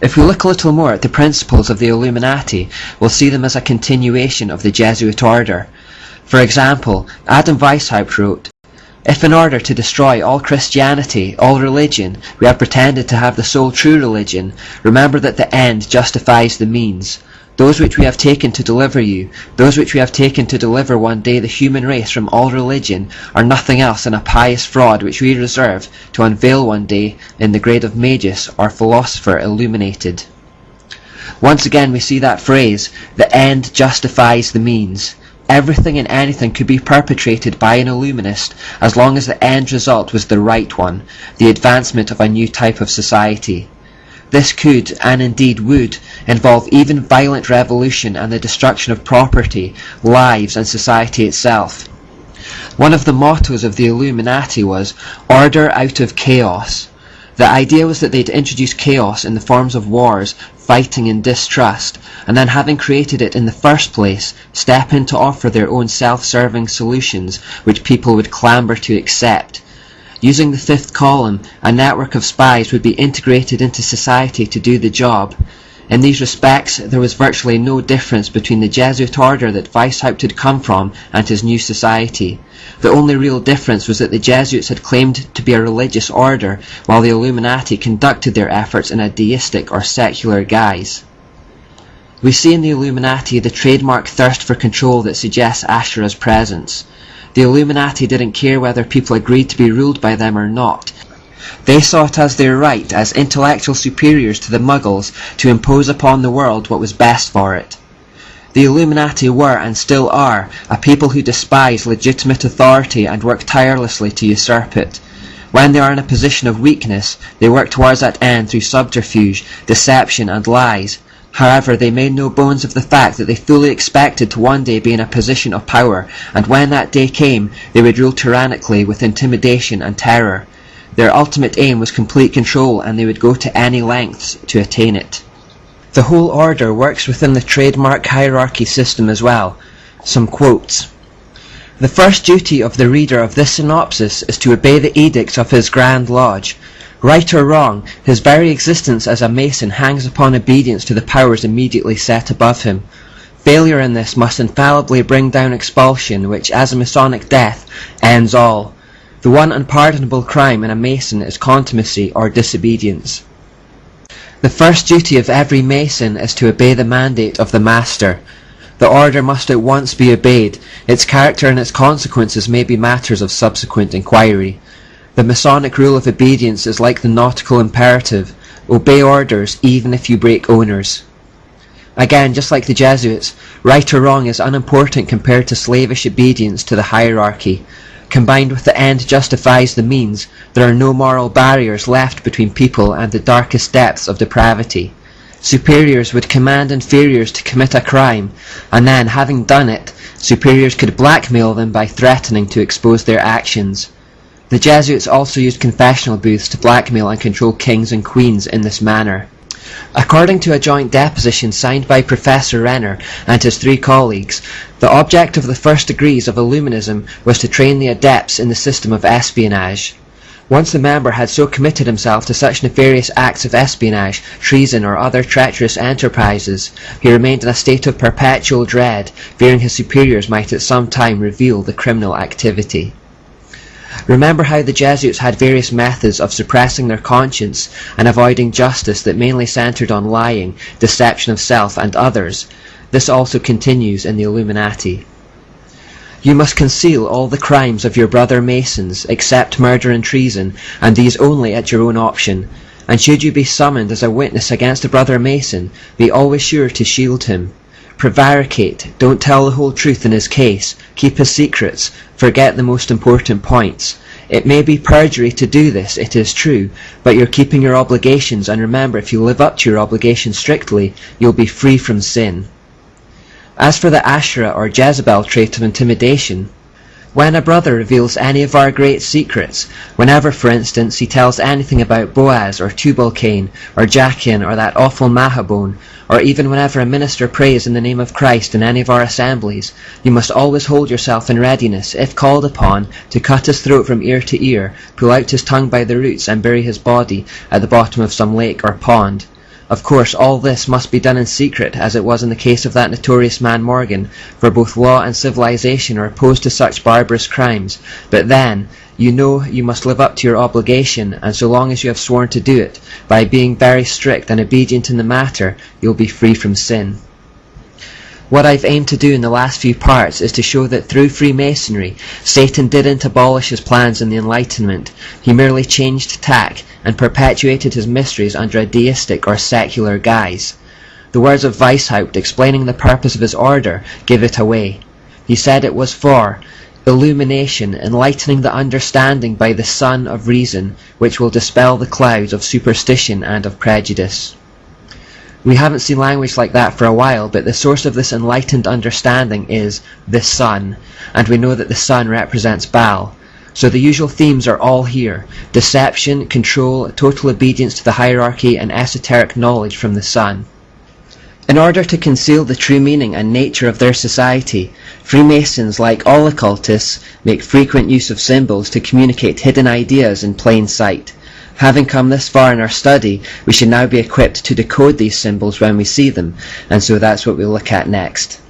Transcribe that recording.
If we look a little more at the principles of the Illuminati, we'll see them as a continuation of the Jesuit order. For example, Adam Weishaupt wrote, "If in order to destroy all Christianity, all religion, we have pretended to have the sole true religion, remember that the end justifies the means. Those which we have taken to deliver you, those which we have taken to deliver one day the human race from all religion, are nothing else than a pious fraud which we reserve to unveil one day in the grade of Magus or philosopher illuminated." Once again we see that phrase, "the end justifies the means." Everything and anything could be perpetrated by an illuminist as long as the end result was the right one, the advancement of a new type of society. This could, and indeed would, involve even violent revolution and the destruction of property, lives, and society itself. One of the mottos of the Illuminati was, "Order out of chaos." The idea was that they'd introduce chaos in the forms of wars, fighting and distrust, and then having created it in the first place, step in to offer their own self-serving solutions which people would clamber to accept. Using the fifth column, a network of spies would be integrated into society to do the job. In these respects, there was virtually no difference between the Jesuit order that Weishaupt had come from and his new society. The only real difference was that the Jesuits had claimed to be a religious order, while the Illuminati conducted their efforts in a deistic or secular guise. We see in the Illuminati the trademark thirst for control that suggests Ashura's presence. The Illuminati didn't care whether people agreed to be ruled by them or not. They saw it as their right, as intellectual superiors to the Muggles, to impose upon the world what was best for it. The Illuminati were, and still are, a people who despise legitimate authority and work tirelessly to usurp it. When they are in a position of weakness, they work towards that end through subterfuge, deception, and lies. However, they made no bones of the fact that they fully expected to one day be in a position of power, and when that day came, they would rule tyrannically with intimidation and terror. Their ultimate aim was complete control, and they would go to any lengths to attain it. The whole order works within the trademark hierarchy system as well. Some quotes. "The first duty of the reader of this synopsis is to obey the edicts of his Grand Lodge. Right or wrong, his very existence as a Mason hangs upon obedience to the powers immediately set above him. Failure in this must infallibly bring down expulsion, which, as a Masonic death, ends all. The one unpardonable crime in a Mason is contumacy or disobedience. The first duty of every Mason is to obey the mandate of the Master. The order must at once be obeyed. Its character and its consequences may be matters of subsequent inquiry. The Masonic rule of obedience is like the nautical imperative. Obey orders even if you break owners." Again, just like the Jesuits, right or wrong is unimportant compared to slavish obedience to the hierarchy. Combined with the end justifies the means, there are no moral barriers left between people and the darkest depths of depravity. Superiors would command inferiors to commit a crime, and then, having done it, superiors could blackmail them by threatening to expose their actions. The Jesuits also used confessional booths to blackmail and control kings and queens in this manner. According to a joint deposition signed by Professor Renner and his 3 colleagues, the object of the first degrees of Illuminism was to train the adepts in the system of espionage. Once the member had so committed himself to such nefarious acts of espionage, treason, or other treacherous enterprises, he remained in a state of perpetual dread, fearing his superiors might at some time reveal the criminal activity. Remember how the Jesuits had various methods of suppressing their conscience and avoiding justice that mainly centered on lying, deception of self and others. This also continues in the Illuminati. "You must conceal all the crimes of your brother Masons, except murder and treason, and these only at your own option. And should you be summoned as a witness against a brother Mason, be always sure to shield him. Prevaricate, don't tell the whole truth in his case, keep his secrets, forget the most important points. It may be perjury to do this, it is true, but you're keeping your obligations, and remember, if you live up to your obligations strictly, you'll be free from sin." As for the Ashura or Jezebel trait of intimidation, when a brother reveals any of our great secrets, whenever, for instance, he tells anything about Boaz or Tubal-Cain or Jachin or that awful Mahabone, or even whenever a minister prays in the name of Christ in any of our assemblies, you must always hold yourself in readiness, if called upon, to cut his throat from ear to ear, pull out his tongue by the roots, and bury his body at the bottom of some lake or pond. Of course, all this must be done in secret, as it was in the case of that notorious man Morgan, for both law and civilization are opposed to such barbarous crimes. But then, you know you must live up to your obligation, and so long as you have sworn to do it, by being very strict and obedient in the matter, you'll be free from sin. What I've aimed to do in the last few parts is to show that through Freemasonry, Satan didn't abolish his plans in the Enlightenment. He merely changed tack and perpetuated his mysteries under a deistic or secular guise. The words of Weishaupt explaining the purpose of his order give it away. He said it was for illumination, enlightening the understanding by the sun of reason, which will dispel the clouds of superstition and of prejudice. We haven't seen language like that for a while, but the source of this enlightened understanding is the sun, and we know that the sun represents Baal. So the usual themes are all here: deception, control, total obedience to the hierarchy, and esoteric knowledge from the sun. In order to conceal the true meaning and nature of their society, Freemasons, like all occultists, make frequent use of symbols to communicate hidden ideas in plain sight. Having come this far in our study, we should now be equipped to decode these symbols when we see them, and so that's what we'll look at next.